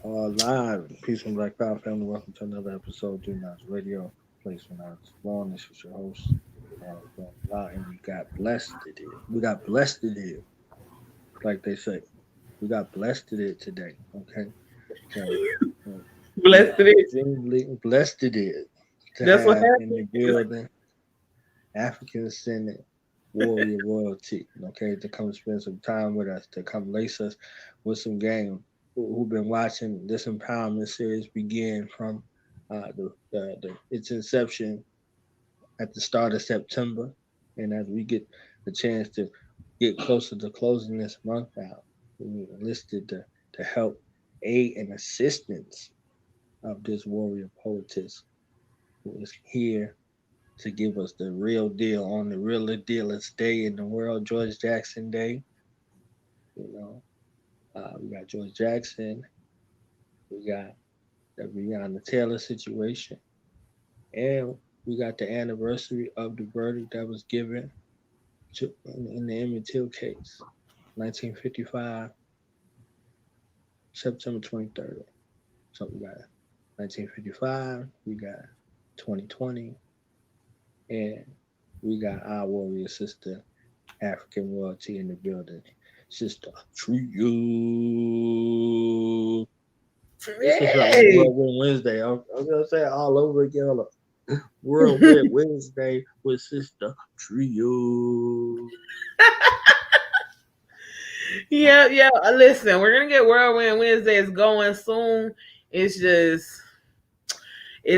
Live. Peace and Black Power family. Welcome to another episode of Do Not Radio. Place when I was born. This is your host. And we got blessed today. We got blessed today, like they say. We got blessed today today. Okay. So, Blessed it is. blessed today to That's what have in happened. the building African Senate warrior royalty. Okay, to come spend some time with us, to come lace us with some game. Who've been watching this empowerment series begin from its inception at the start of September, and as we get the chance to get closer to closing this month out, we enlisted to help aid and assistance of this warrior poetess who is here to give us the real deal on the realer dealest day in the world, George Jackson Day. You know, we got George Jackson, we got the Breonna Taylor situation, and we got the anniversary of the verdict that was given in the Emmett Till case, 1955, September 23rd. So we got 1955, we got 2020, and we got our warrior sister, African royalty in the building, Sista Tria. This is like Whirlwind Wednesday. I'm gonna say it all over again. Whirlwind Wednesday with Sista Tria. Yeah. Listen, we're gonna get Whirlwind Wednesdays going soon. It's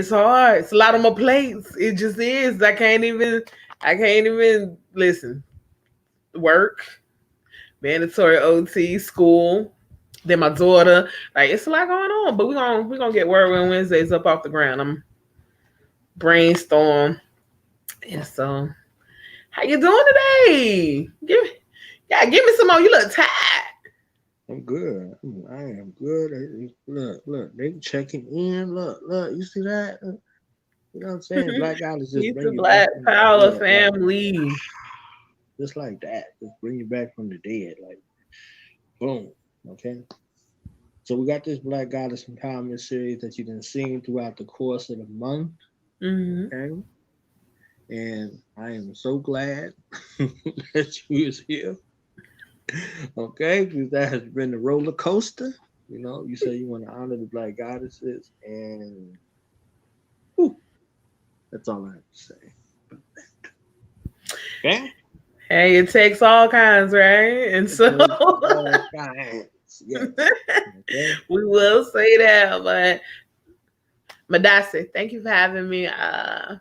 hard. It's a lot on my plates. It just is. I can't even listen. Work, mandatory OT, school. Then my daughter. Like, it's a lot going on. But we're gonna get Whirlwind Wednesdays up off the ground. I'm brainstorm. And so, how you doing today? Give me some more. You look tired. I'm good. I am good. Look, they checking in. Look, you see that? You know what I'm saying? Black guys just He's bring the you Black back Power family. just like that. Just bring you back from the dead. Like, boom. Okay. So we got this Black Goddess Empowerment series that you've been seeing throughout the course of the month. Mm-hmm. Okay. And I am so glad that you was here. Okay, because that has been a roller coaster. You know, you say you want to honor the Black goddesses, and that's all I have to say. Okay. Hey, it takes all kinds, right? And so all kinds. Yes. Okay. we will say that. But Madasi, thank you for having me.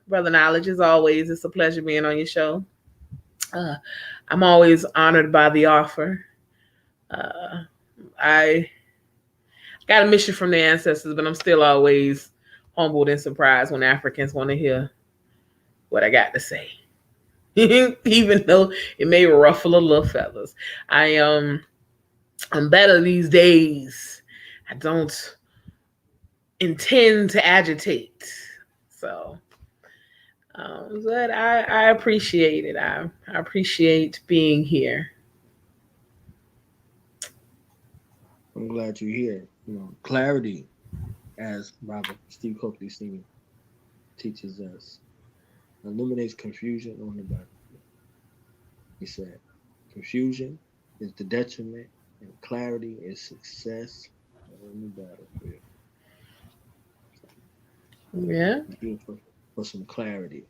Brother Knowledge, as always, it's a pleasure being on your show. I'm always honored by the offer. I got a mission from the ancestors, but I'm still always humbled and surprised when Africans want to hear what I got to say. Even though it may ruffle a little feathers. I'm better these days. I don't intend to agitate. So but I appreciate it. I appreciate being here. I'm glad you're here. You know, clarity, as Robert Steve Coakley Sr. teaches us, eliminates confusion on the battlefield. He said, confusion is the detriment, and clarity is success on the battlefield. Yeah. For some clarity.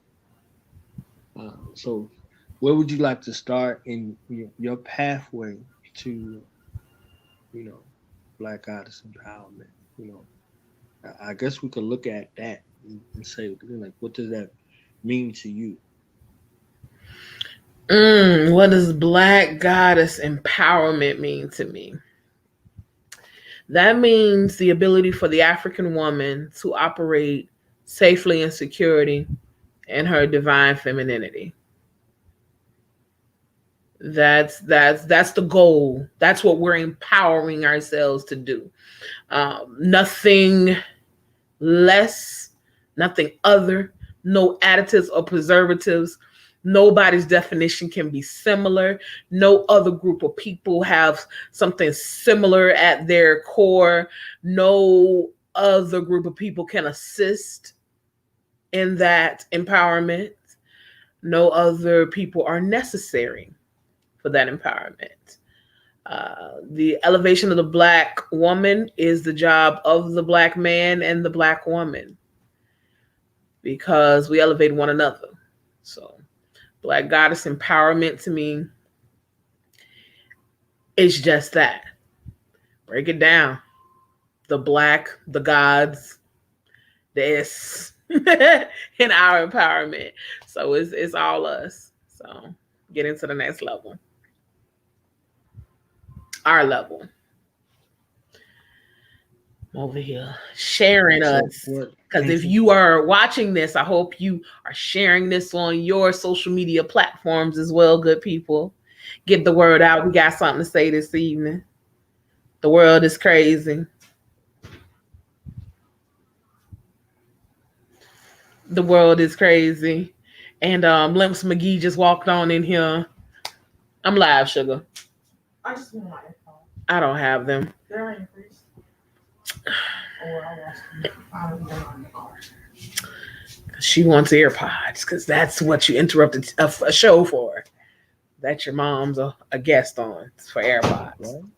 So, where would you like to start in your pathway to, Black Goddess empowerment? I guess we could look at that and say, like, what does that mean to you? What does Black Goddess empowerment mean to me? That means the ability for the African woman to operate safely in security in her divine femininity. That's the goal. That's what we're empowering ourselves to do. Nothing less, nothing other, no additives or preservatives, Nobody's definition can be similar. No other group of people have something similar at their core. No other group of people can assist in that empowerment. No other people are necessary for that empowerment. The elevation of the Black woman is the job of the Black man and the Black woman, because we elevate one another. So Black goddess empowerment to me is just that. Break it down. The Black, the gods, the S in our empowerment. So it's all us. So get into the next level. Our level. Over here sharing us, because if you are watching this, I hope you are sharing this on your social media platforms as well. Good people, get the word out. We got something to say this evening. The world is crazy. The world is crazy. And Limps McGee just walked on in here. I'm live, sugar. I just want my iPhone. I don't have them. They're increased. Or I lost them. I don't know in the car. She wants AirPods because that's what you interrupted a show for. That your mom's a guest on for AirPods.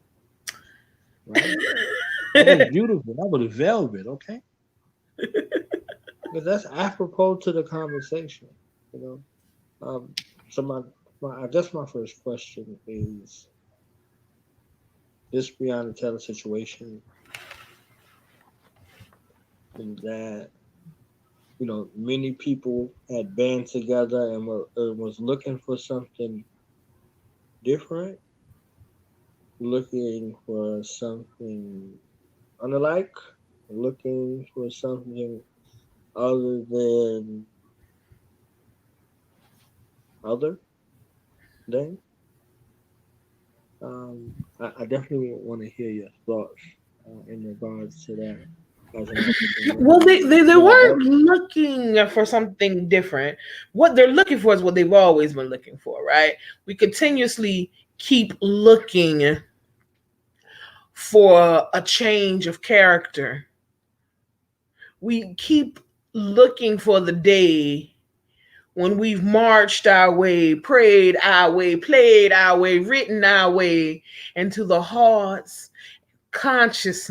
Right. That was beautiful. That was velvet, okay? Because that's apropos to the conversation, you know. So I guess my first question is, this Breonna Taylor situation, and that, you know, many people had band together and was looking for something different, looking for something unlike, looking for something other than I definitely want to hear your thoughts in regards to that. Well, they weren't looking for something different. What they're looking for is what they've always been looking for, right? We continuously keep looking for a change of character. We keep looking for the day when we've marched our way, prayed our way, played our way, written our way into the hearts, conscious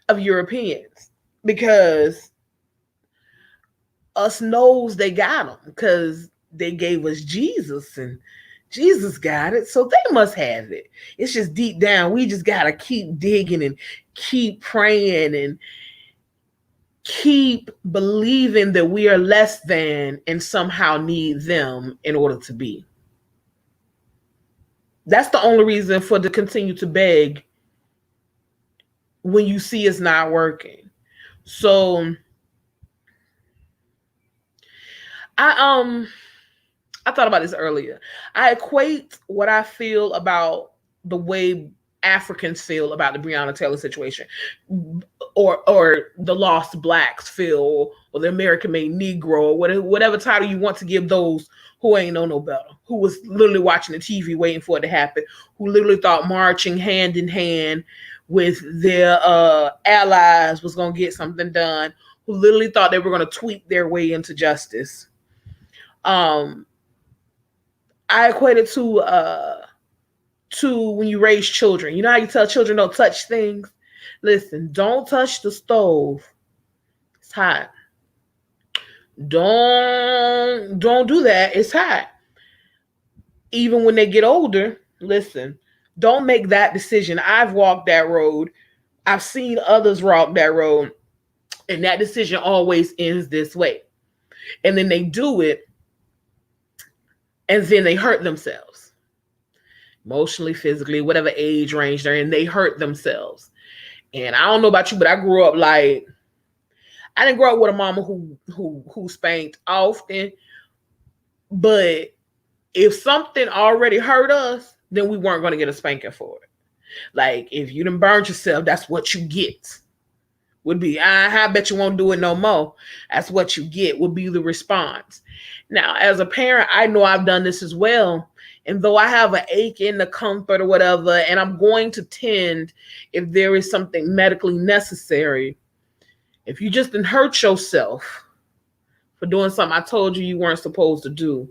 of Europeans, because us knows they got them because they gave us Jesus and Jesus got it, so they must have it. It's just deep down. We just got to keep digging and keep praying and keep believing that we are less than and somehow need them in order to be. That's the only reason for to continue to beg when you see it's not working. So I thought about this earlier. I equate what I feel about the way Africans feel about the Breonna Taylor situation, or the lost blacks feel, or the American-made Negro, or whatever title you want to give those who ain't know no better, who was literally watching the TV waiting for it to happen, who literally thought marching hand in hand with their allies was going to get something done, who literally thought they were going to tweak their way into justice. I equate it to when you raise children. You know how you tell children don't touch things? Listen, don't touch the stove. It's hot. Don't do that. It's hot. Even when they get older, listen, don't make that decision. I've walked that road. I've seen others walk that road. And that decision always ends this way. And then they do it. And then they hurt themselves. Emotionally, physically, whatever age range they're in, they hurt themselves. And I don't know about you, but I grew up like, I didn't grow up with a mama who spanked often. But if something already hurt us, then we weren't going to get a spanking for it. Like, if you done burned yourself, that's what you get. would be, I bet you won't do it no more. That's what you get, would be the response. Now, as a parent, I know I've done this as well. And though I have an ache in the comfort or whatever, and I'm going to tend if there is something medically necessary, if you just didn't hurt yourself for doing something I told you you weren't supposed to do,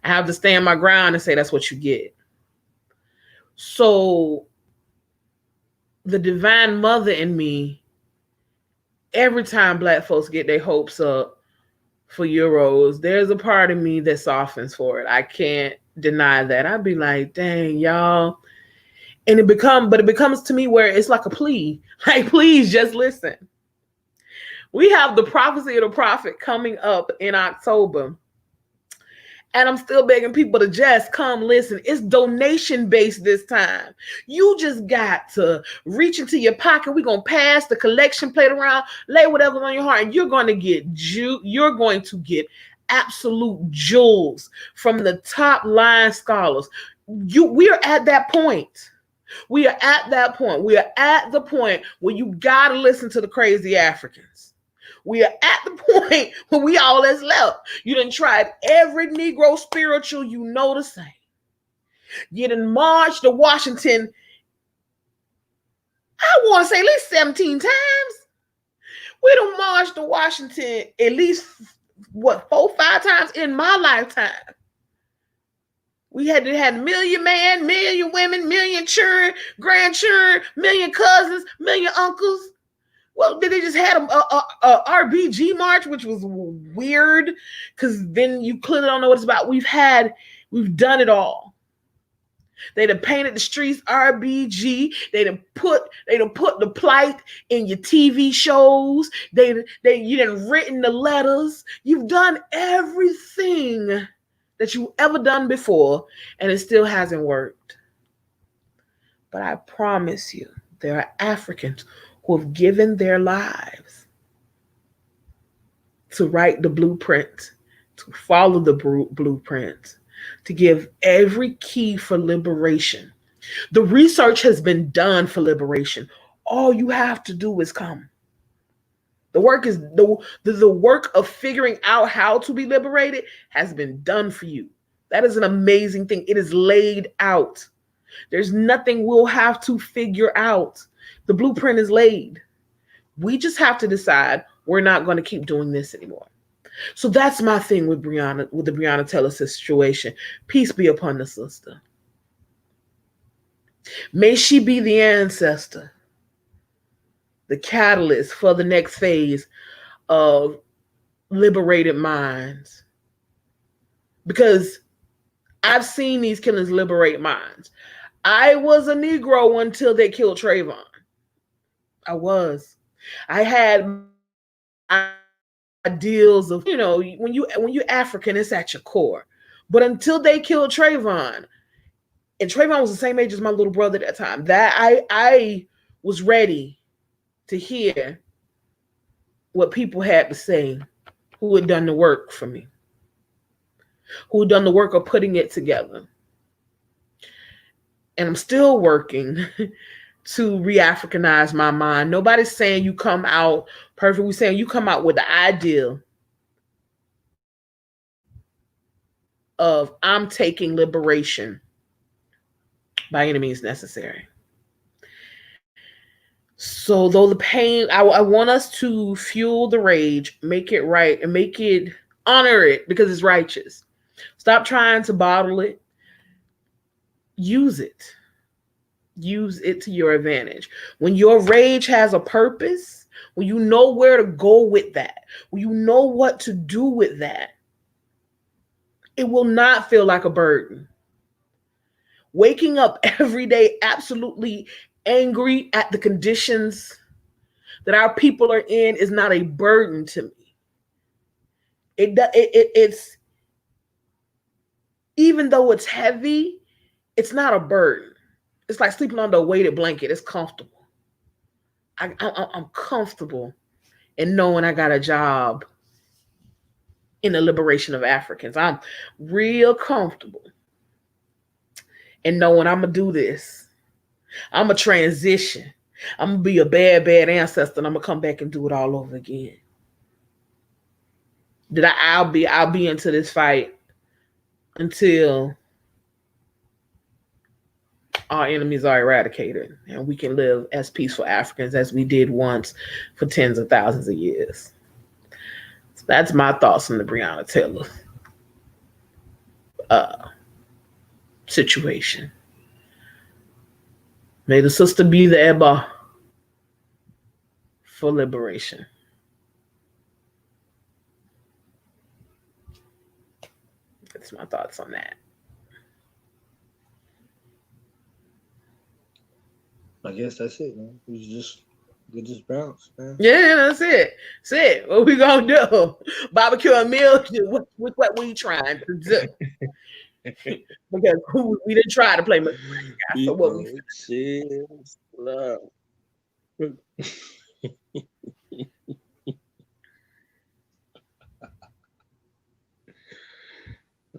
I have to stand my ground and say that's what you get. So the divine mother in me, every time Black folks get their hopes up for Euros, there's a part of me that softens for it. I can't deny that. I'd be like, dang, y'all. And it becomes to me where it's like a plea. Like, please just listen. We have the prophecy of the prophet coming up in October. And I'm still begging people to just come listen. It's donation based this time. You just got to reach into your pocket. We're going to pass the collection plate around, lay whatever's on your heart, and you're going to get absolute jewels from the top line scholars. We are at that point. We are at that point. We are at the point where you got to listen to the crazy Africans. We are at the point where we all has left. You done tried every Negro spiritual you know to say. You done marched to Washington, I want to say at least 17 times. We done marched to Washington at least, 4-5 times in my lifetime. We had a million men, million women, million children, grandchildren, million cousins, million uncles. Well, they just had a RBG march, which was weird because then you clearly don't know what it's about. We've done it all. They'd have painted the streets RBG. They'd have put the plight in your TV shows. You done written the letters. You've done everything that you ever done before, and it still hasn't worked. But I promise you, there are Africans who have given their lives to write the blueprint, to follow the blueprint, to give every key for liberation. The research has been done for liberation. All you have to do is come. The work is the work of figuring out how to be liberated has been done for you. That is an amazing thing. It is laid out. There's nothing we'll have to figure out. The blueprint is laid. We just have to decide we're not going to keep doing this anymore. So that's my thing with Breonna, with the Breonna Taylor situation. Peace be upon the sister. May she be the ancestor, the catalyst for the next phase of liberated minds. Because I've seen these killings liberate minds. I was a Negro until they killed Trayvon. I was. I had ideals of, when you're African, it's at your core. But until they killed Trayvon, and Trayvon was the same age as my little brother at that time, that I was ready to hear what people had to say who had done the work for me, who had done the work of putting it together. And I'm still working to re-Africanize my mind. Nobody's saying you come out perfect. We're saying you come out with the ideal of I'm taking liberation by any means necessary. So though the pain, I want us to fuel the rage, make it right, and honor it because it's righteous. Stop trying to bottle it. Use it. Use it to your advantage. When your rage has a purpose, when you know where to go with that, when you know what to do with that, it will not feel like a burden. Waking up every day absolutely angry at the conditions that our people are in is not a burden to me. It's even though it's heavy, it's not a burden. It's like sleeping under a weighted blanket. It's comfortable. I'm comfortable in knowing I got a job in the liberation of Africans. I'm real comfortable in knowing I'm going to do this. I'm going to transition. I'm gonna be a bad ancestor, and I'm gonna come back and do it all over again. I'll be into this fight until our enemies are eradicated and we can live as peaceful Africans as we did once for tens of thousands of years. So that's my thoughts on the Breonna Taylor situation. May the sister be the Eba for liberation. That's my thoughts on that. I guess that's it, man. We just bounce, man. Yeah, that's it. That's it. What we gonna do? Barbecue a meal with what we trying to do. Because we didn't try to play much. So what we love.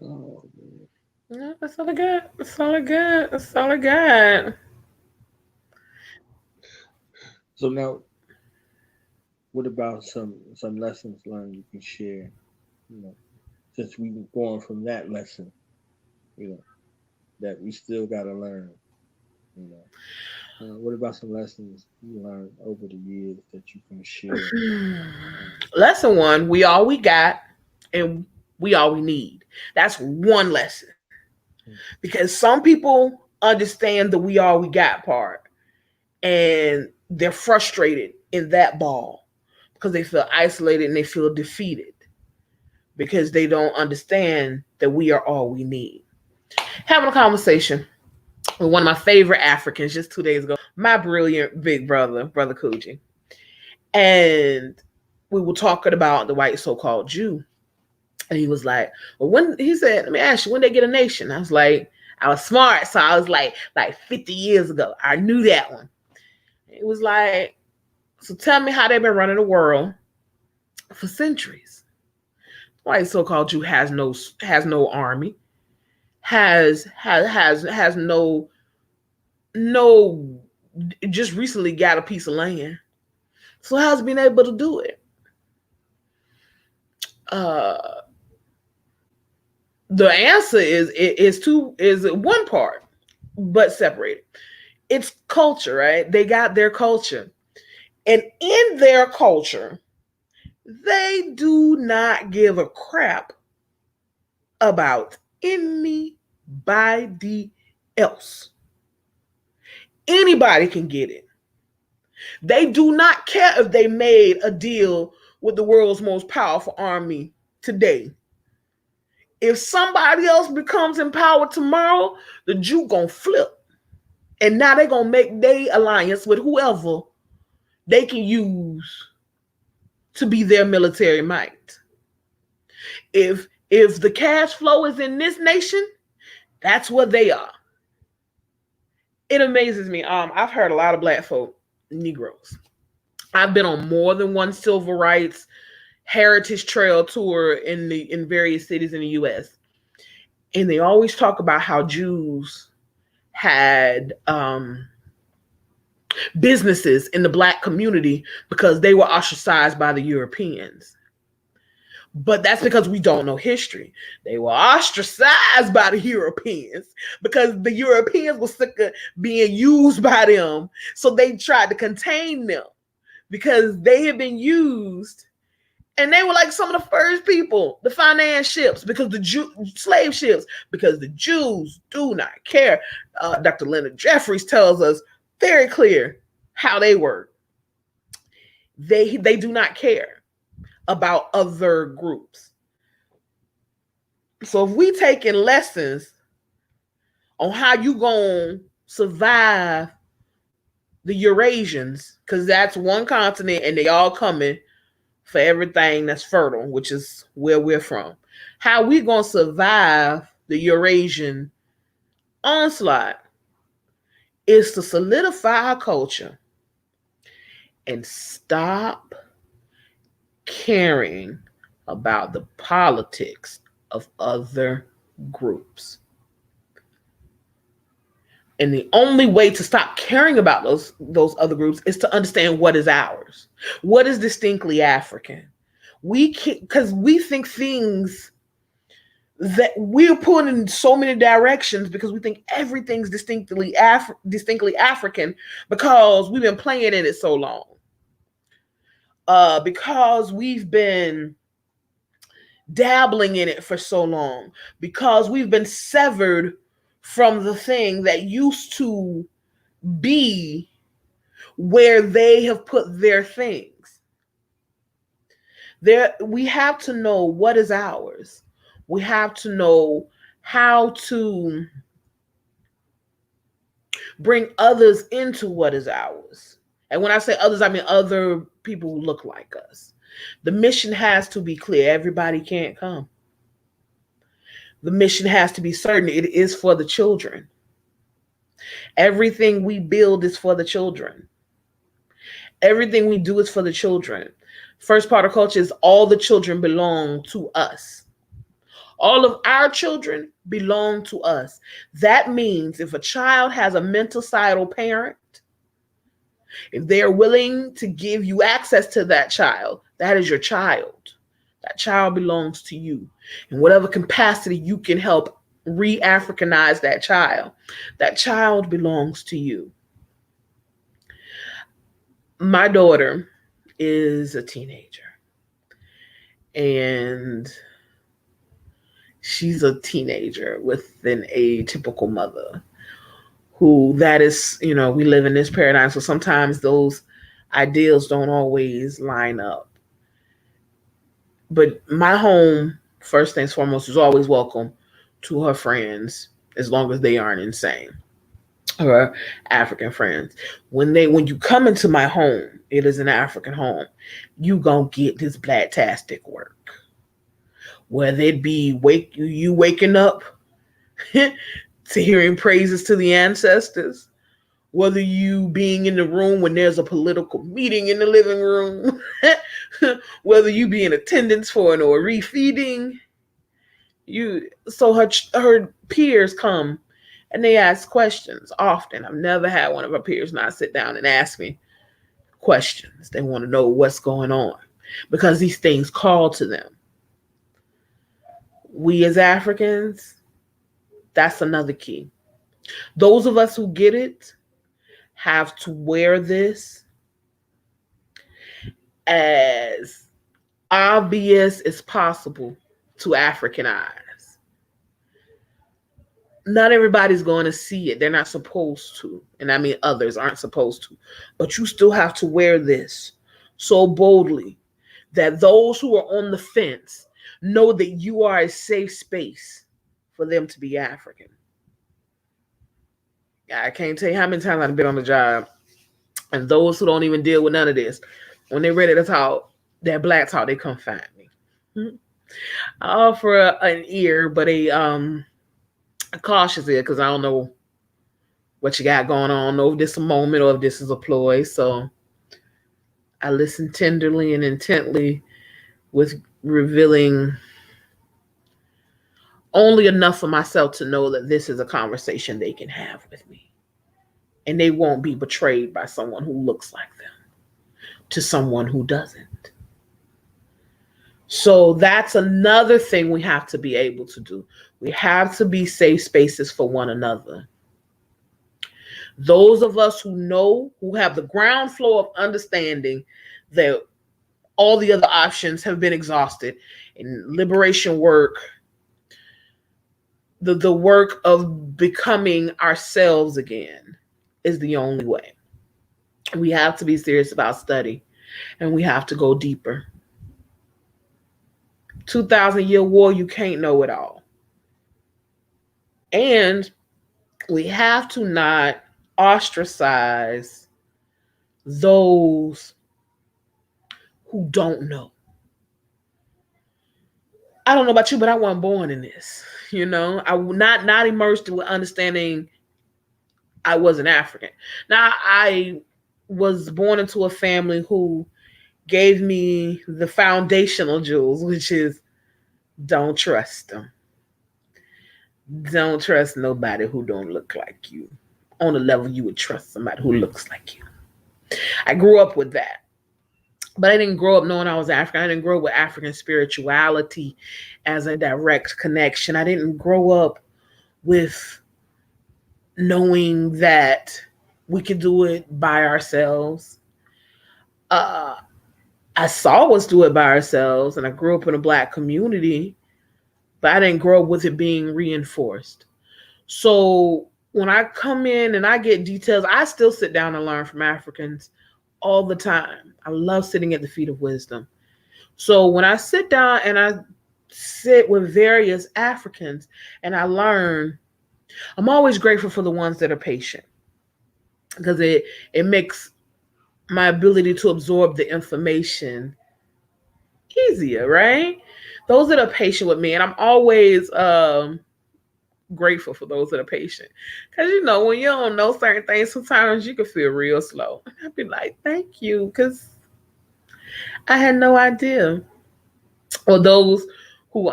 Oh, man. Yeah, that's all I got. That's all I got. That's all I got. So now, what about some lessons learned you can share? You know, since we've been going from that lesson, you know, that we still got to learn. You know, what about some lessons you learned over the years that you can share? Lesson 1: we all we got, and we all we need. That's one lesson. Because some people understand the we all we got part, and they're frustrated in that ball because they feel isolated and they feel defeated because they don't understand that we are all we need. Having a conversation with one of my favorite Africans just 2 days ago, my brilliant big brother, Brother Coogee. And we were talking about the white so-called Jew. And he was like, well, he said, let me ask you, when they get a nation? I was smart. So I was like 50 years ago. I knew that one. It was like, so tell me how they've been running the world for centuries. White so-called Jew has no army, has no, just recently got a piece of land. So how's been able to do it? The answer is one part, but separated. It's culture, right? They got their culture. And in their culture, they do not give a crap about anybody else. Anybody can get it. They do not care if they made a deal with the world's most powerful army today. If somebody else becomes in power tomorrow, the Jew gonna flip. And now they're gonna make their alliance with whoever they can use to be their military might. If the cash flow is in this nation, that's what they are. It amazes me. I've heard a lot of Black folk, Negroes. I've been on more than one civil rights heritage trail tour in various cities in the US. And they always talk about how Jews had businesses in the Black community because they were ostracized by the Europeans. But that's because we don't know history. They were ostracized by the Europeans because the Europeans were sick of being used by them. So they tried to contain them because they had been used. And they were like some of the first people to finance ships because slave ships, because the Jews do not care. Dr. Leonard Jeffries tells us very clear how they work. They do not care about other groups. So if we taking lessons on how you gonna survive the Eurasians, because that's one continent and they all coming for everything that's fertile, which is where we're from. How we gonna survive the Eurasian onslaught is to solidify our culture and stop caring about the politics of other groups. And the only way to stop caring about those other groups is to understand what is ours, what is distinctly African. Because we think things that we're pulling in so many directions because we think everything's distinctly African because we've been playing in it so long. Because we've been dabbling in it for so long, because we've been severed from the thing that used to be where they have put their things. We have to know what is ours. We have to know how to bring others into what is ours. And when I say others, I mean other people who look like us. The mission has to be clear. Everybody can't come. The mission has to be certain. It is for the children. Everything we build is for the children. Everything we do is for the children. First part of culture is all the children belong to us. All of our children belong to us. That means if a child has a mental suicidal parent, if they're willing to give you access to that child, that is your child. That child belongs to you. In whatever capacity you can help re-Africanize that child belongs to you. My daughter is a teenager. And she's a teenager with an atypical mother who that is, we live in this paradigm. So sometimes those ideals don't always line up. But my home, first things foremost, is always welcome to her friends as long as they aren't insane. Her African friends. When you come into my home, it is an African home, you gonna get this blacktastic work. Whether it be you waking up to hearing praises to the ancestors, whether you being in the room when there's a political meeting in the living room, whether you be in attendance for an or refeeding, so her peers come and they ask questions often. I've never had one of her peers not sit down and ask me questions. They want to know what's going on because these things call to them. We as Africans, that's another key. Those of us who get it have to wear this as obvious as possible to African eyes. Not everybody's going to see it. They're not supposed to. And I mean, others aren't supposed to. But you still have to wear this so boldly that those who are on the fence know that you are a safe space for them to be African. I can't tell you how many times I've been on the job and those who don't even deal with none of this, when they're ready to talk, that black talk, they come find me. I offer an ear, but a cautious ear, because I don't know what you got going on, know if this is a moment or if this is a ploy. So I listen tenderly and intently with revealing only enough for myself to know that this is a conversation they can have with me. And they won't be betrayed by someone who looks like them to someone who doesn't. So that's another thing we have to be able to do. We have to be safe spaces for one another. Those of us who know, who have the ground floor of understanding that all the other options have been exhausted, and liberation work, the work of becoming ourselves again is the only way. We have to be serious about study, and we have to go deeper. 2,000-year war, you can't know it all. And we have to not ostracize those who don't know. I don't know about you, but I wasn't born in this. I was not immersed with understanding I wasn't African. Now, I was born into a family who gave me the foundational jewels, which is don't trust them. Don't trust nobody who don't look like you on a level you would trust somebody who looks like you. I grew up with that. But I didn't grow up knowing I was African. I didn't grow up with African spirituality as a direct connection. I didn't grow up with knowing that we could do it by ourselves. I saw us do it by ourselves, and I grew up in a Black community, but I didn't grow up with it being reinforced. So when I come in and I get details, I still sit down and learn from Africans all the time. I love sitting at the feet of wisdom. So when I sit down and I sit with various Africans and I learn, I'm always grateful for the ones that are patient, because it makes my ability to absorb the information easier, right? Those that are patient with me, and I'm always grateful for those that are patient, because when you don't know certain things, sometimes you can feel real slow. I'd be like, thank you, because I had no idea. Or those who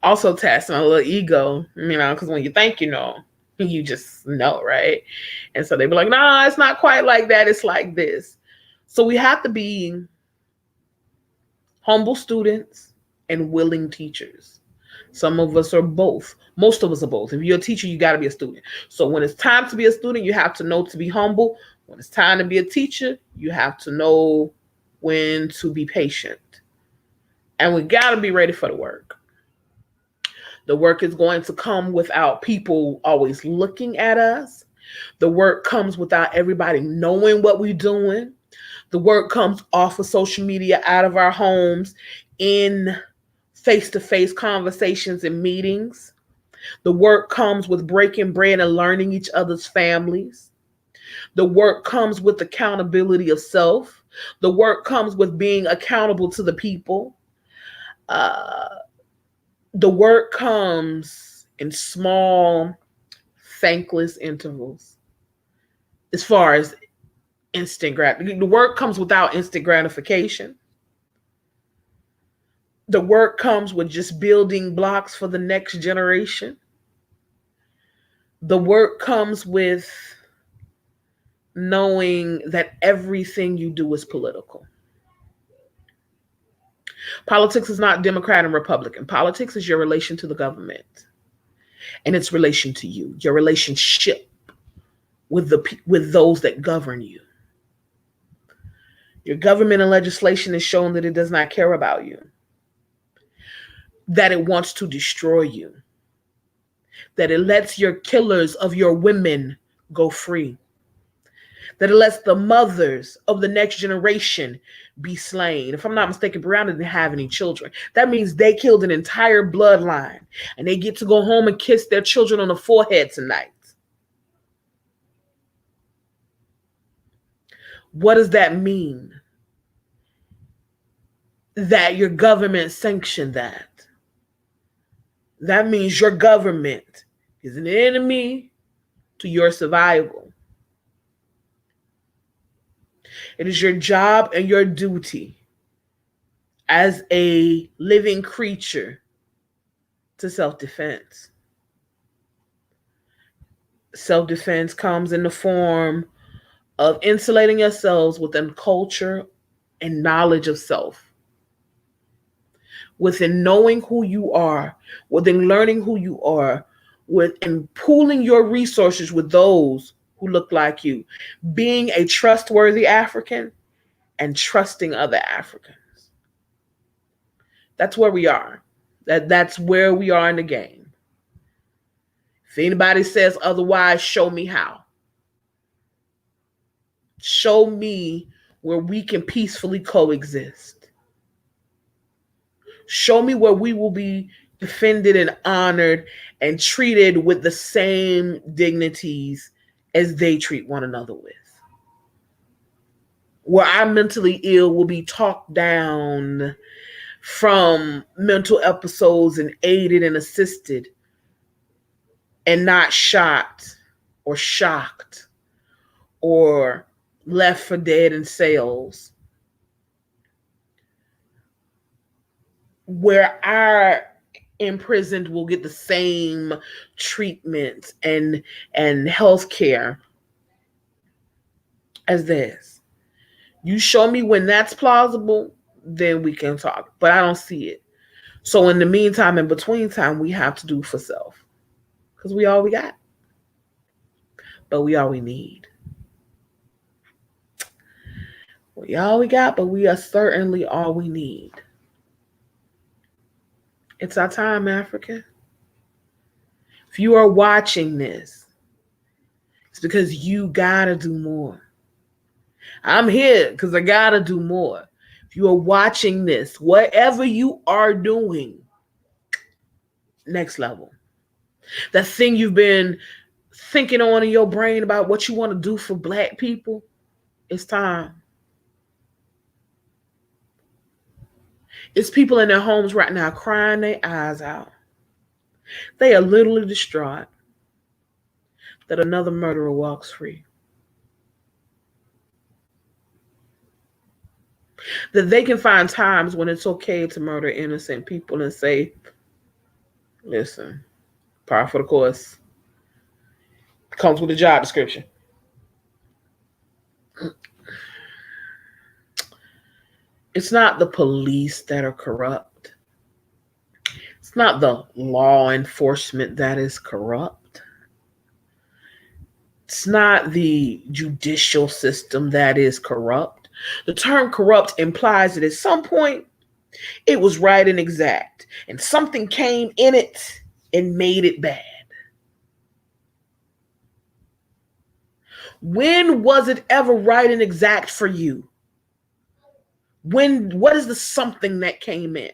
also test my little ego, because when you think you just know, right? And so they be like, no, it's not quite like that, it's like this. So we have to be humble students and willing teachers. Some of us are both. Most of us are both. If you're a teacher, you got to be a student. So when it's time to be a student, you have to know to be humble. When it's time to be a teacher, you have to know when to be patient. And we got to be ready for the work. The work is going to come without people always looking at us. The work comes without everybody knowing what we're doing. The work comes off of social media, out of our homes, in face-to-face conversations and meetings. The work comes with breaking bread and learning each other's families. The work comes with accountability of self. The work comes with being accountable to the people. The work comes in small, thankless intervals. As far as the work comes without instant gratification. The work comes with just building blocks for the next generation. The work comes with knowing that everything you do is political. Politics is not Democrat and Republican. Politics is your relation to the government and its relation to you, your relationship with those that govern you. Your government and legislation has shown that it does not care about you, that it wants to destroy you, that it lets your killers of your women go free, that it lets the mothers of the next generation be slain. If I'm not mistaken, Brown didn't have any children. That means they killed an entire bloodline, and they get to go home and kiss their children on the forehead tonight. What does that mean? That your government sanctioned that. That means your government is an enemy to your survival. It is your job and your duty as a living creature to self-defense. Self-defense comes in the form of insulating yourselves within culture and knowledge of self. Within knowing who you are, within learning who you are, within pooling your resources with those who look like you, being a trustworthy African and trusting other Africans. That's where we are. That's where we are in the game. If anybody says otherwise, show me how. Show me where we can peacefully coexist. Show me where we will be defended and honored and treated with the same dignities as they treat one another with. Where our mentally ill will be talked down from mental episodes and aided and assisted, and not shot or shocked or left for dead in cells. Where our imprisoned will get the same treatment and health care as this. You show me when that's plausible, then we can talk. But I don't see it. So in the meantime, in between time, we have to do for self. Because we all we got. But we all we need. We all we got, but we are certainly all we need. It's our time, Africa. If you are watching this, it's because you gotta do more. I'm here because I gotta do more. If you are watching this, whatever you are doing, next level. That thing you've been thinking on in your brain about what you want to do for Black people, it's time. It's people in their homes right now crying their eyes out. They are literally distraught that another murderer walks free. That they can find times when it's okay to murder innocent people and say, listen, par for the course. Comes with a job description. It's not the police that are corrupt. It's not the law enforcement that is corrupt. It's not the judicial system that is corrupt. The term corrupt implies that at some point it was right and exact, and something came in it and made it bad. When was it ever right and exact for you? What is the something that came in?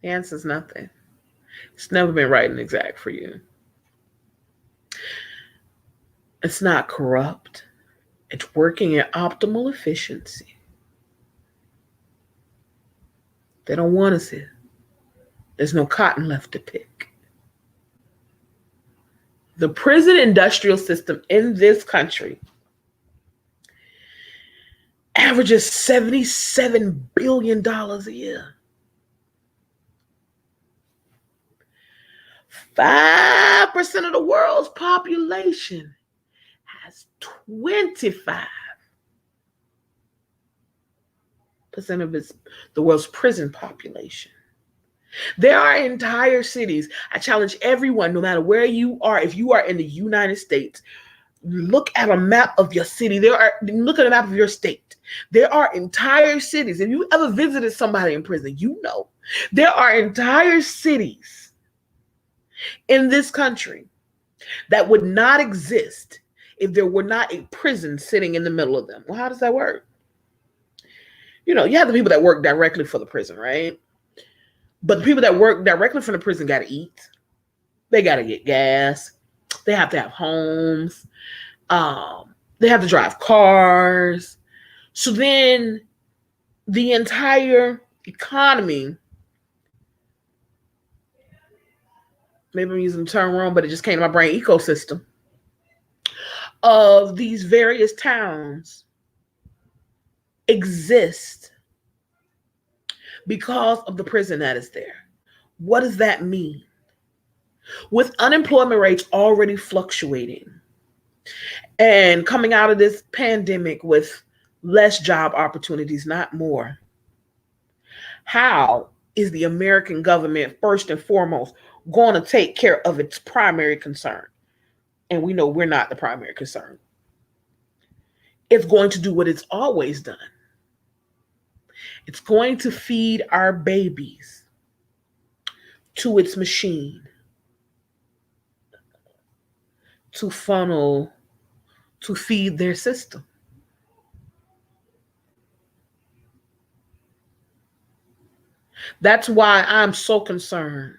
The answer is nothing. It's never been right and exact for you. It's not corrupt. It's working at optimal efficiency. They don't want us here. There's no cotton left to pick. The prison industrial system in this country averages $77 billion a year. 5% of the world's population has 25% of the world's prison population. There are entire cities. I challenge everyone, no matter where you are, if you are in the United States, look at a map of your city. Look at a map of your state. There are entire cities. If you ever visited somebody in prison, you know there are entire cities in this country that would not exist if there were not a prison sitting in the middle of them. Well, how does that work? You know, you have the people that work directly for the prison, right? But the people that work directly for the prison got to eat. They got to get gas. They have to have homes. They have to drive cars. So then the entire economy, maybe I'm using the term wrong, but it just came to my brain, ecosystem of these various towns exist because of the prison that is there. What does that mean? With unemployment rates already fluctuating and coming out of this pandemic with less job opportunities, not more, how is the American government, first and foremost, going to take care of its primary concern? And we know we're not the primary concern. It's going to do what it's always done. It's going to feed our babies to its machine, to funnel, to feed their system. That's why I'm so concerned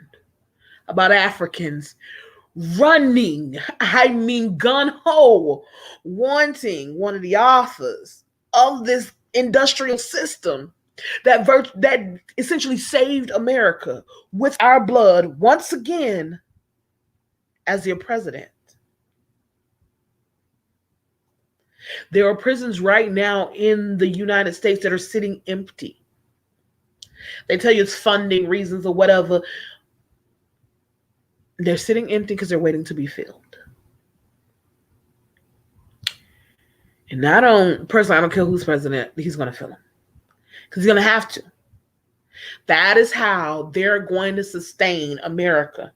about Africans running, gun-ho, wanting one of the authors of this industrial system that essentially saved America with our blood once again as their president. There are prisons right now in the United States that are sitting empty. They tell you it's funding reasons or whatever. They're sitting empty because they're waiting to be filled. And I don't care who's president, he's going to fill them. Because he's going to have to. That is how they're going to sustain America.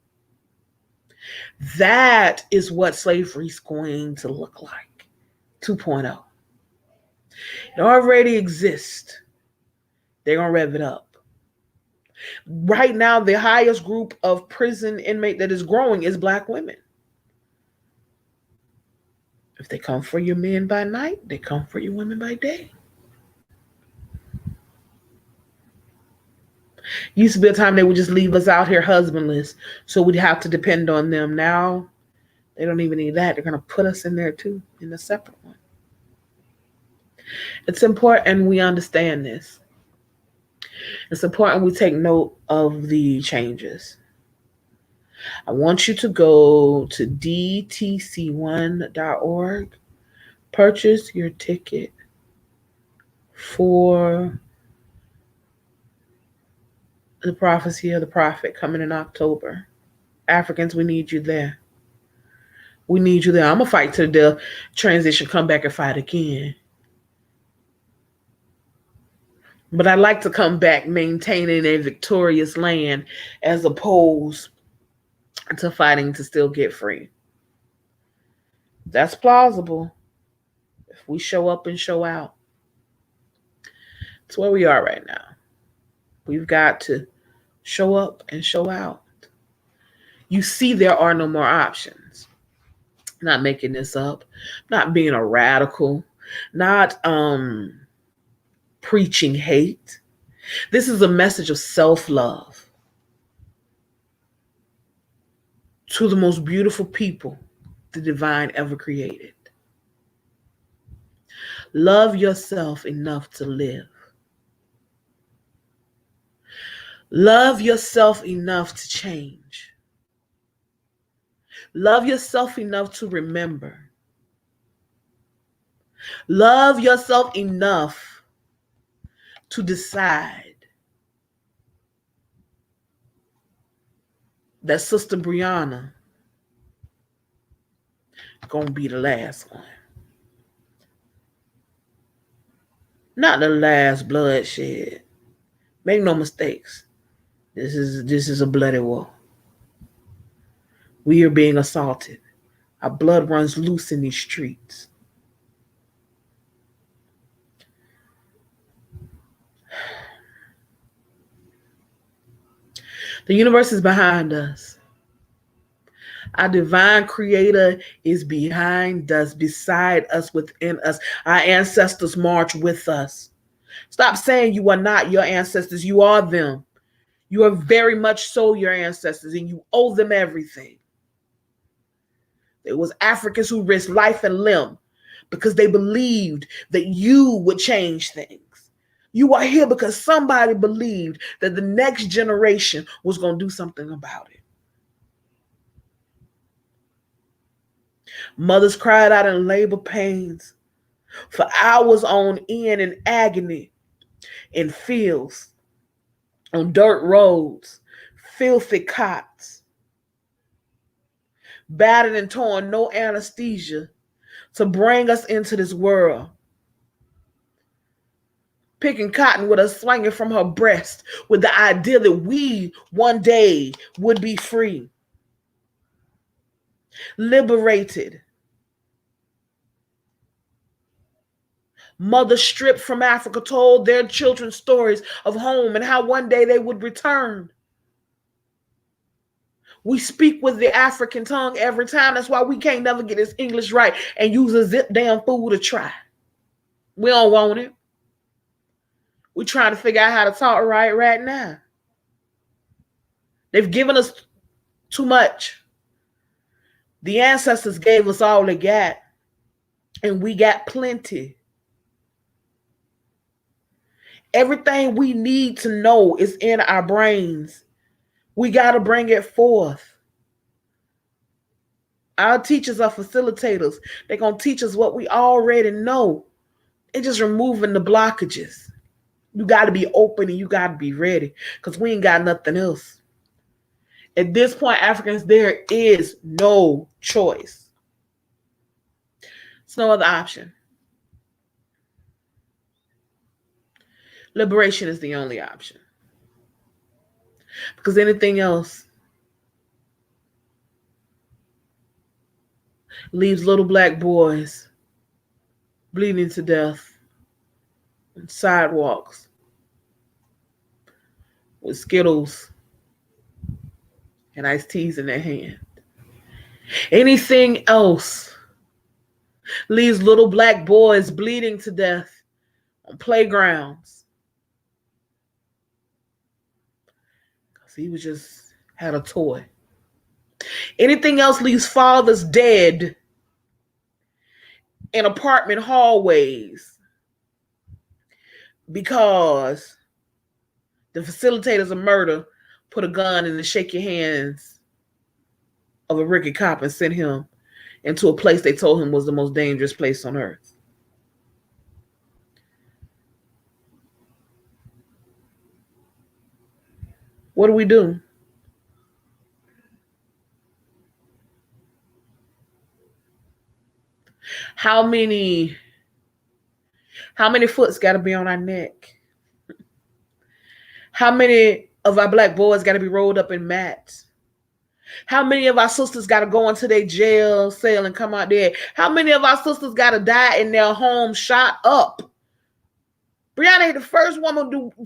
That is what slavery is going to look like. 2.0. It already exists. They're going to rev it up. Right now, the highest group of prison inmate that is growing is Black women. If they come for your men by night, they come for your women by day. Used to be a time they would just leave us out here husbandless, so we'd have to depend on them. Now, they don't even need that. They're going to put us in there too, in a separate one. It's important we understand this. It's important we take note of the changes. I want you to go to dtc1.org, purchase your ticket for the prophecy of the prophet coming in October. Africans, we need you there. We need you there. I'm going to fight to the death, transition, come back and fight again. But I'd like to come back maintaining a victorious land as opposed to fighting to still get free. That's plausible if we show up and show out. It's where we are right now. We've got to show up and show out. You see, there are no more options. Not making this up, not being a radical, not preaching hate. This is a message of self-love to the most beautiful people the divine ever created. Love yourself enough to live. Love yourself enough to change. Love yourself enough to remember. Love yourself enough to decide that Sister Brianna gonna be the last one. Not the last bloodshed. Make no mistakes. This is a bloody war. We are being assaulted. Our blood runs loose in these streets. The universe is behind us. Our divine creator is behind us, beside us, within us. Our ancestors march with us. Stop saying you are not your ancestors. You are them. You are very much so your ancestors, and you owe them everything. There was Africans who risked life and limb because they believed that you would change things. You are here because somebody believed that the next generation was going to do something about it. Mothers cried out in labor pains for hours on end in agony, in fields, on dirt roads, filthy cots, battered and torn, no anesthesia to bring us into this world. Picking cotton with her swinging from her breast with the idea that we one day would be free, liberated. Mothers stripped from Africa told their children stories of home and how one day they would return. We speak with the African tongue every time. That's why we can't never get this English right and use a zip damn fool to try. We don't want it. We're trying to figure out how to talk right now. They've given us too much. The ancestors gave us all they got, and we got plenty. Everything we need to know is in our brains. We got to bring it forth. Our teachers are facilitators. They're going to teach us what we already know. They're just removing the blockages. You got to be open and you got to be ready because we ain't got nothing else. At this point, Africans, there is no choice. It's no other option. Liberation is the only option. Because anything else leaves little black boys bleeding to death on sidewalks with Skittles and iced teas in their hand. Anything else leaves little black boys bleeding to death on playgrounds. Because he was just had a toy. Anything else leaves fathers dead in apartment hallways because the facilitators of murder put a gun in the shake your hands of a Ricky cop and sent him into a place they told him was the most dangerous place on earth. What do we do? How many foots got to be on our neck? How many of our black boys got to be rolled up in mats? How many of our sisters got to go into their jail cell and come out there? How many of our sisters got to die in their home shot up? Brianna ain't the first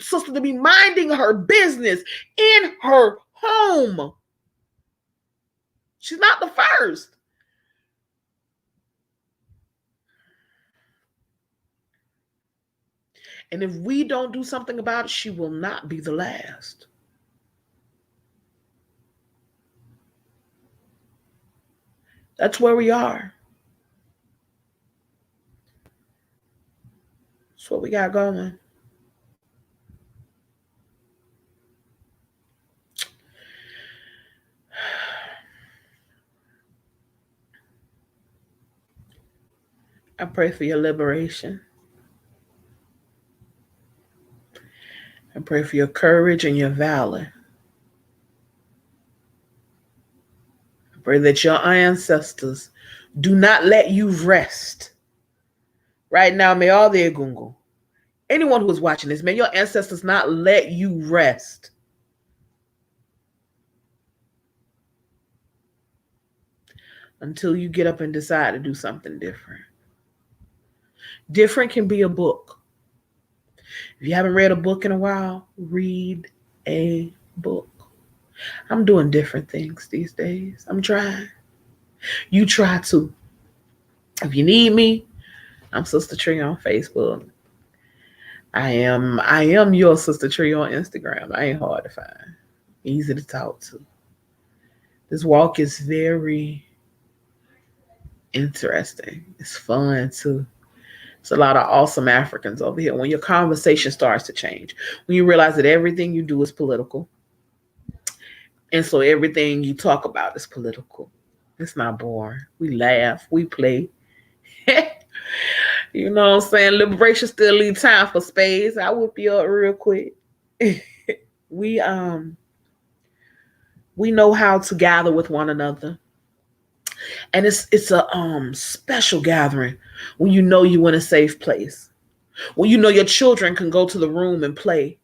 sister to be minding her business in her home. She's not the first. And if we don't do something about it, she will not be the last. That's where we are. That's what we got going. I pray for your liberation. I pray for your courage and your valor. I pray that your ancestors do not let you rest. Right now, may all the Egungun, anyone who is watching this, may your ancestors not let you rest. Until you get up and decide to do something different. Different can be a book. If you haven't read a book in a while, read a book. I'm doing different things these days. I'm trying. You try too. If you need me, I'm Sista Tria on Facebook. I am your Sista Tria on Instagram. I ain't hard to find. Easy to talk to. This walk is very interesting. It's fun too. It's a lot of awesome Africans over here. When your conversation starts to change, when you realize that everything you do is political, and so everything you talk about is political. It's not boring. We laugh, we play. You know what I'm saying? Liberation still leaves time for spades. I'll whip you up real quick. We know how to gather with one another. And it's a special gathering when you know you're in a safe place. When you know your children can go to the room and play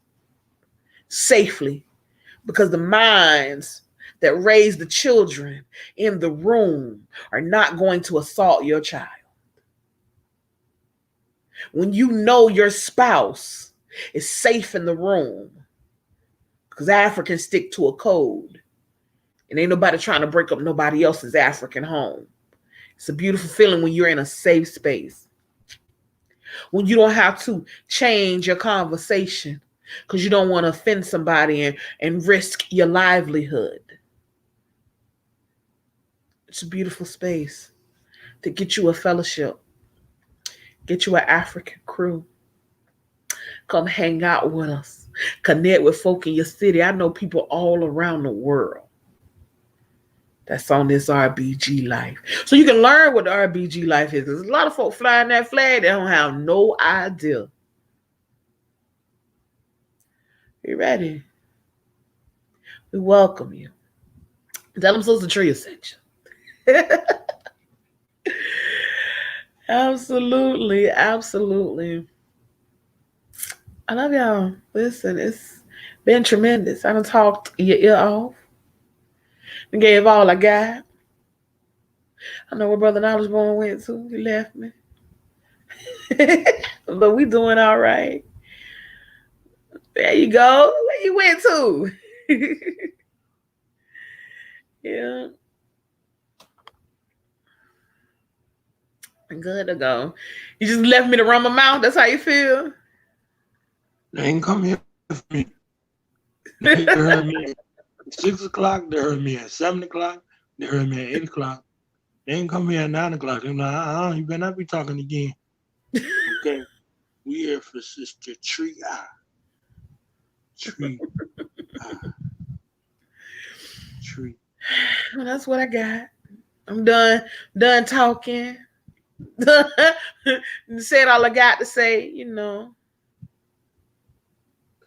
safely. Because the minds that raise the children in the room are not going to assault your child. When you know your spouse is safe in the room, because Africans stick to a code, and ain't nobody trying to break up nobody else's African home. It's a beautiful feeling when you're in a safe space. When you don't have to change your conversation because you don't want to offend somebody and risk your livelihood. It's a beautiful space to get you a fellowship. Get you an African crew. Come hang out with us. Connect with folk in your city. I know people all around the world that's on this RBG life. So you can learn what the RBG life is. Because a lot of folk flying that flag, they don't have no idea You ready? We welcome you. Tell them Sista Tria sent you. Absolutely. Absolutely. I love y'all. Listen, it's been tremendous. I done talked your ear off. I gave all I got. I know where Brother Knowledge Born went to. He left me. But we doing all right. There you go. Where you went to? Yeah. Good to go. You just left me to run my mouth. That's how you feel? They ain't come here for me. They heard me at 6 o'clock. They heard me at 7 o'clock. They heard me at 8 o'clock. They ain't come here at 9 o'clock. They're like, you better not be talking again. Okay. We here for Sista Tria. Tree. Tree. Well, that's what I got. I'm done talking. Said all I got to say, you know.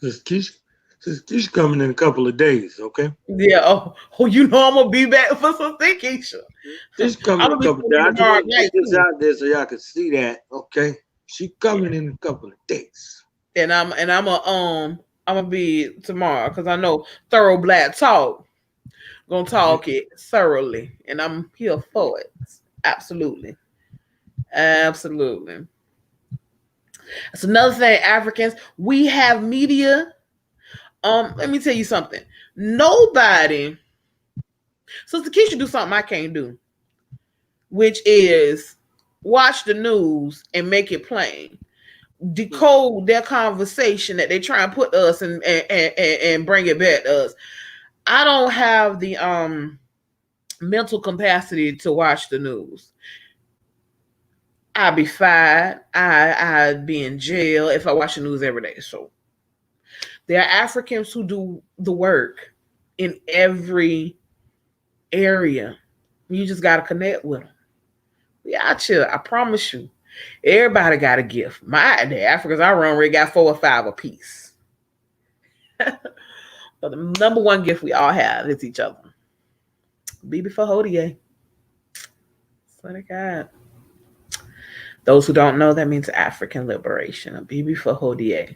She's coming in a couple of days, okay? Yeah. Oh, you know I'm gonna be back for some vacation. She's coming in a couple of days. I just want to get this out there so y'all can see that, okay? She coming in a couple of days. And I'm gonna be tomorrow because I know thorough black talk. Gonna talk it thoroughly, and I'm here for it. Absolutely. Absolutely. That's another thing, Africans. We have media. Let me tell you something. Nobody. Sister Keisha do something I can't do, which is watch the news and make it plain. Decode their conversation that they try and put us and bring it back to us. I don't have the mental capacity to watch the news. I'd be fired. I'd be in jail if I watch the news every day. So there are Africans who do the work in every area. You just got to connect with them. Yeah, chill. I promise you. Everybody got a gift. The Africans I run already got 4 or 5 apiece. But the number one gift we all have is each other. Be before Hodie. Swear to God. Those who don't know, that means African liberation. A BB for Hodie.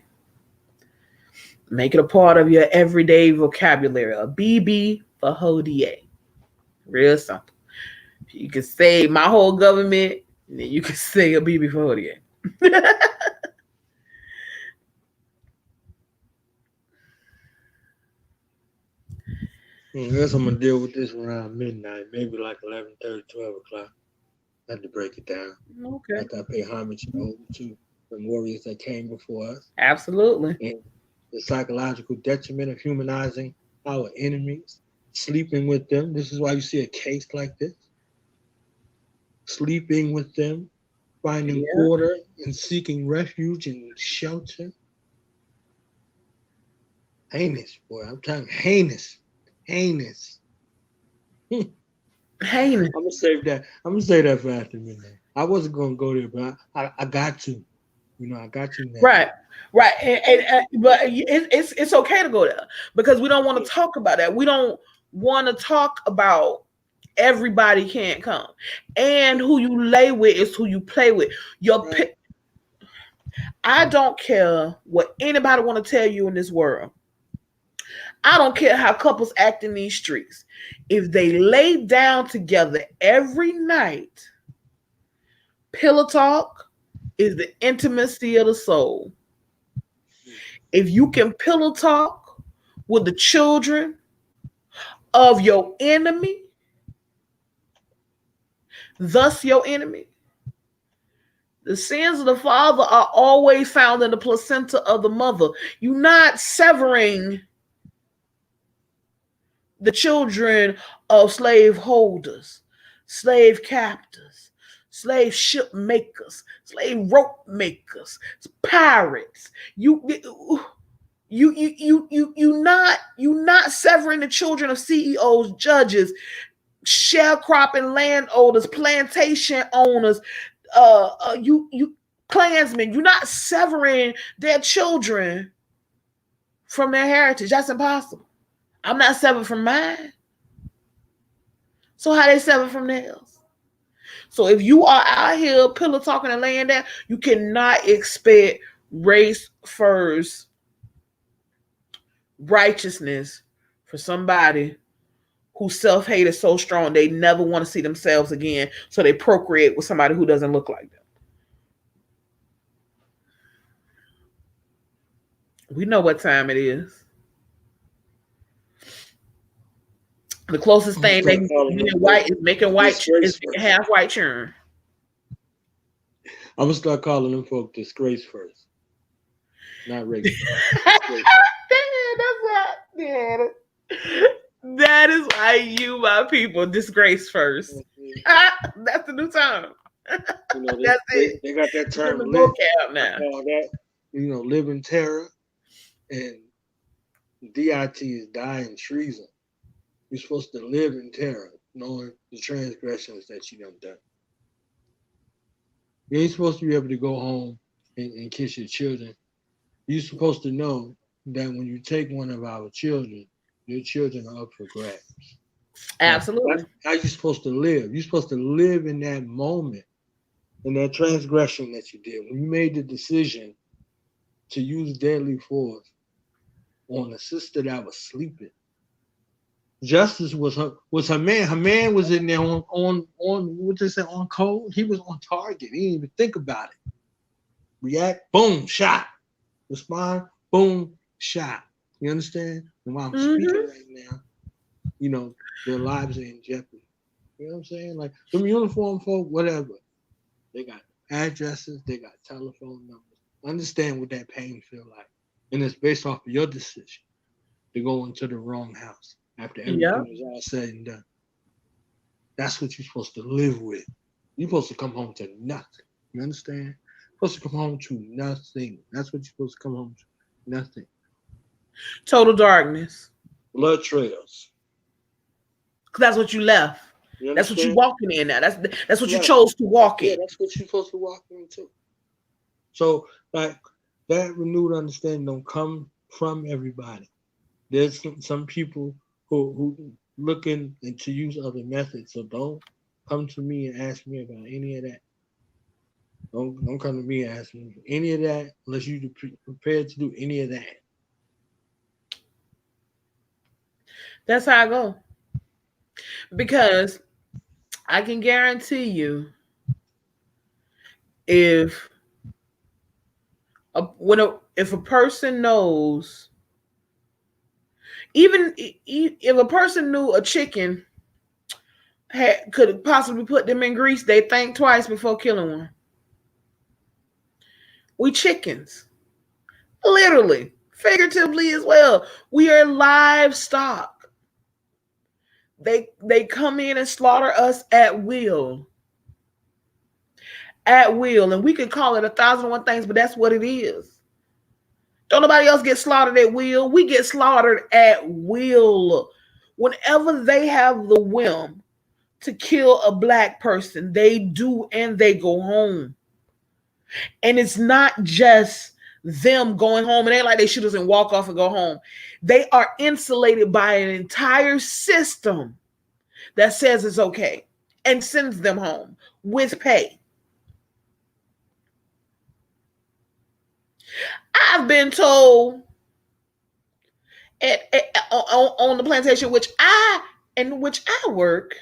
Make it a part of your everyday vocabulary. A BB for Hodie. Real simple. You can say my whole government, and then you can say a BB for Hodie. I guess I'm going to deal with this around midnight, maybe like 11:30, 12 o'clock. I had to break it down. Okay. After I pay homage to the warriors that came before us. Absolutely. And the psychological detriment of humanizing our enemies, sleeping with them. This is why you see a case like this. Sleeping with them, finding order and seeking refuge and shelter. Heinous, boy. I'm telling you, heinous. Heinous. Heinous. I'm gonna save that. I'm gonna say that for after midnight. I wasn't gonna go there, but I got to. You know, I got to now. Right. But it's okay to go there because we don't want to talk about that. We don't want to talk about everybody can't come, and who you lay with is who you play with. I don't care what anybody want to tell you in this world. I don't care how couples act in these streets. If they lay down together every night, pillow talk is the intimacy of the soul. If you can pillow talk with the children of your enemy, thus your enemy, the sins of the father are always found in the placenta of the mother. You're not severing the children of slave holders, slave captors, slave ship makers, slave rope makers, pirates. You not severing the children of CEOs, judges, sharecropping landowners, plantation owners, you Klansmen. You're not severing their children from their heritage. That's impossible. I'm not severed from mine. So how they severed from theirs? So if you are out here pillow talking and laying down, you cannot expect race first righteousness for somebody whose self-hate is so strong they never want to see themselves again, so they procreate with somebody who doesn't look like them. We know what time it is. The closest thing they can being white is making white is making half white churn. I'm gonna start calling them folk disgrace first, not race. That is why you, my people, disgrace first. That's the new term. You know, they got that term vocab now. That, you know, live in terror, and DIT is die in treason. You're supposed to live in terror, knowing the transgressions that you done. You ain't supposed to be able to go home and kiss your children. You're supposed to know that when you take one of our children, your children are up for grabs. Absolutely. That's how you're supposed to live. You're supposed to live in that moment, in that transgression that you did. When you made the decision to use deadly force on a sister that was sleeping. Justice was her man. Her man was in there on what they say, on code. He was on target. He didn't even think about it. React, boom, shot. Respond, boom, shot. You understand? And while I'm speaking right now, you know, their lives are in jeopardy. You know what I'm saying? Like them uniform folk, whatever. They got addresses, they got telephone numbers. Understand what that pain feel like. And it's based off of your decision to go into the wrong house after everything was all said and done. That's what you're supposed to live with. You're supposed to come home to nothing. You understand? You're supposed to come home to nothing. That's what you're supposed to come home to. Nothing. Total darkness. Blood trails. Because that's what you left. That's what you're walking in now. That's what you chose to walk in. Yeah, that's what you're supposed to walk into. So, like, that renewed understanding don't come from everybody. There's some people who looking to use other methods. So don't come to me and ask me about any of that. Don't come to me and ask me any of that unless you're prepared to do any of that. That's how I go. Because I can guarantee you, if a person knows, even if a person knew a chicken could possibly put them in grease, they think twice before killing one. We chickens, literally, figuratively as well. We are livestock. They come in and slaughter us at will. At will. And we could call it 1,001 things, but that's what it is. Don't nobody else get slaughtered at will. We get slaughtered at will. Whenever they have the whim to kill a black person, they do, and they go home. And it's not just them going home. It ain't like they shoot us and walk off and go home. They are insulated by an entire system that says it's okay and sends them home with pay. I've been told on the plantation which I work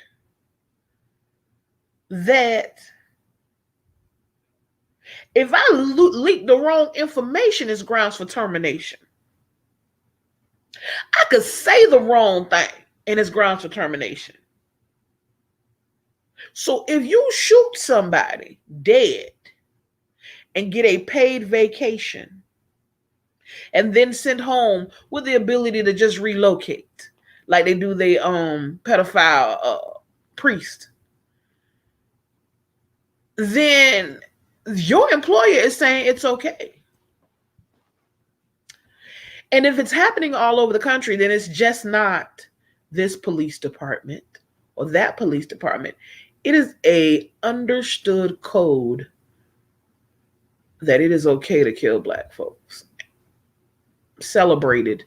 that if I leak the wrong information, it's grounds for termination. I could say the wrong thing and it's grounds for termination. So if you shoot somebody dead and get a paid vacation and then sent home with the ability to just relocate, like they do the pedophile priest, then your employer is saying it's okay. And if it's happening all over the country, then it's just not this police department or that police department. It is a understood code that it is okay to kill black folks. celebrated,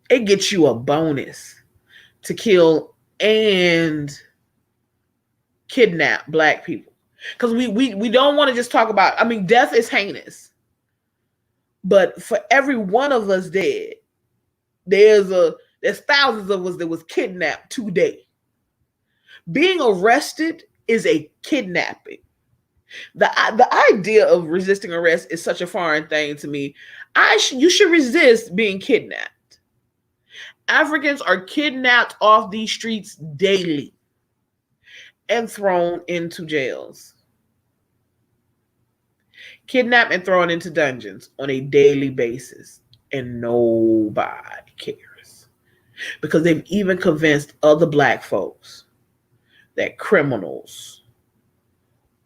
it gets you a bonus to kill and kidnap Black people. Because we don't want to just talk about, I mean, death is heinous. But for every one of us dead, there's thousands of us that was kidnapped today. Being arrested is a kidnapping. The idea of resisting arrest is such a foreign thing to me. You should resist being kidnapped. Africans are kidnapped off these streets daily and thrown into jails. Kidnapped and thrown into dungeons on a daily basis. And nobody cares. Because they've even convinced other Black folks that criminals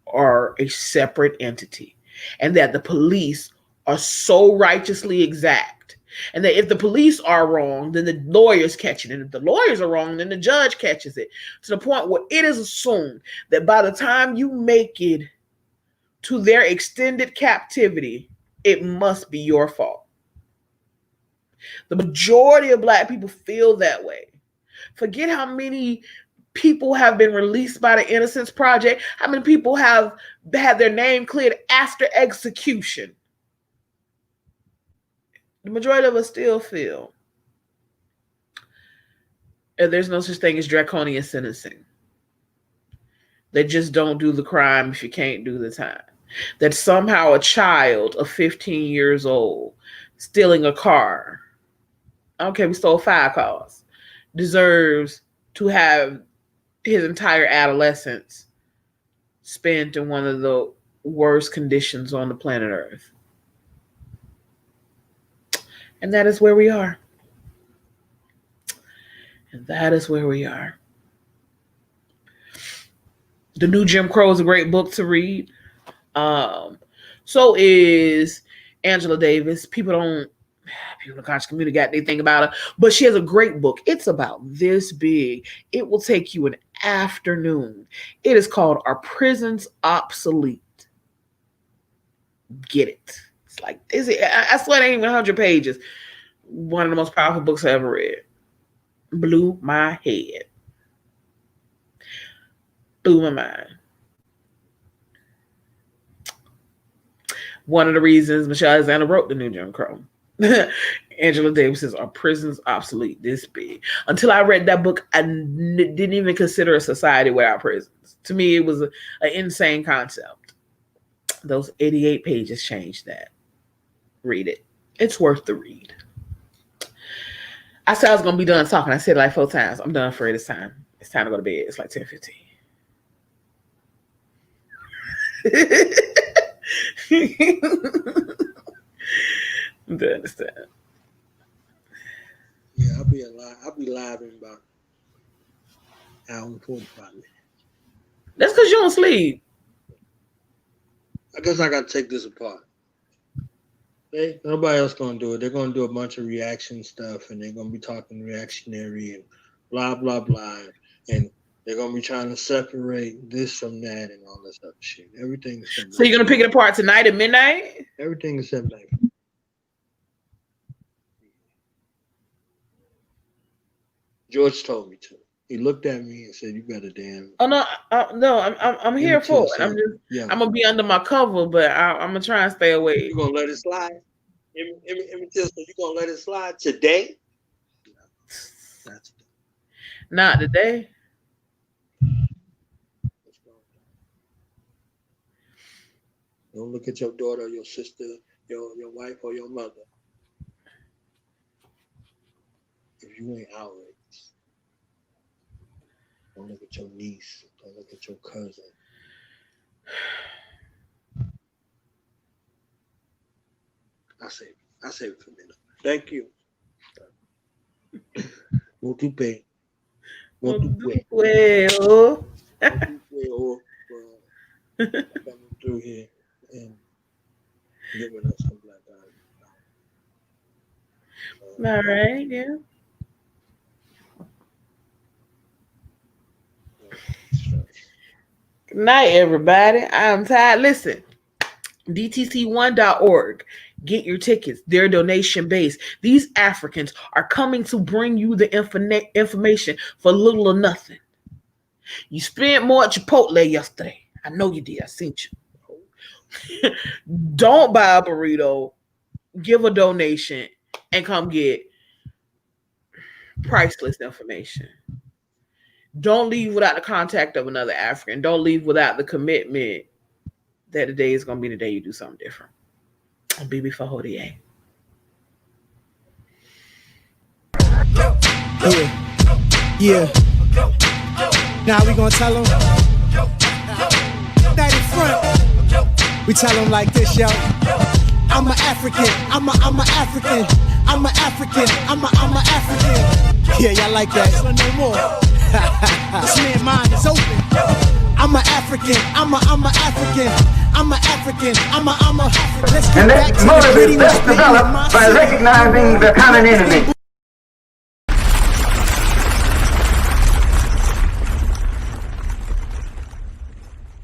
are a separate entity and that the police are so righteously exact, and that if the police are wrong, then the lawyers catch it, and if the lawyers are wrong, then the judge catches it, to the point where it is assumed that by the time you make it to their extended captivity, it must be your fault. The majority of Black people feel that way. Forget how many people have been released by the Innocence Project. How many people have had their name cleared after execution? The majority of us still feel that there's no such thing as draconian sentencing. That just don't do the crime if you can't do the time. That somehow a child of 15 years old stealing a car, I don't care if he stole 5 cars, deserves to have his entire adolescence spent in one of the worst conditions on the planet Earth. And that is where we are. And that is where we are. The New Jim Crow is a great book to read. So is Angela Davis. People in the conscious community got they think about her, but she has a great book. It's about this big. It will take you an afternoon. It is called Are Prisons Obsolete? Get it. It's like, I swear it ain't even 100 pages. One of the most powerful books I ever read. Blew my head. Blew my mind. One of the reasons Michelle Alexander wrote The New Jim Crow. Angela Davis says, Are prisons obsolete? This big. Until I read that book, I didn't even consider a society without prisons. To me, it was an insane concept. Those 88 pages changed that. Read it. It's worth the read. I said I was going to be done talking. I said it like 4 times. I'm done for it this time. It's time to go to bed. It's like 10:15. Do understand? Yeah, I'll be live in about an hour and 45 minutes. That's because you don't sleep. I guess I got to take this apart. Nobody else going to do it. They're going to do a bunch of reaction stuff, and they're going to be talking reactionary and blah, blah, blah. And they're going to be trying to separate this from that and all this other shit. Everything is separate. So you're going to pick it apart tonight at midnight? Everything is separate. George told me to. He looked at me and said, "You better damn." Oh no, I'm here for it. I'm gonna be under my cover, but I'm gonna try and stay away. You gonna let it slide? Let me tell you, you gonna let it slide today? Not today. Don't look at your daughter, your sister, your wife, or your mother. If you ain't outraged. Don't look at your niece. Don't look at your cousin. I save it for a minute. Thank you. Muito bem. Well. Coming through here and giving us some black guys. All right, yeah. Good night, everybody. I'm tired. Listen, DTC1.org Get your tickets. They're donation based. These Africans are coming to bring you the information for little or nothing. You spent more at Chipotle yesterday. I know you did. I seen you. Don't buy a burrito. Give a donation and come get priceless information. Don't leave without the contact of another African. Don't leave without the commitment that the day is going to be the day you do something different. I'm BB for Hodier. Yeah. Now we gonna tell them. That in front. We tell them like this, yo. I'm an African. I'm a African. I'm an African. I'm a African. Yeah, y'all like that? No more. This man's mind is open. I'm an African. I'm a African. I'm an African. I'm a. Let's get And back that to motive the is best developed by recognizing the common enemy.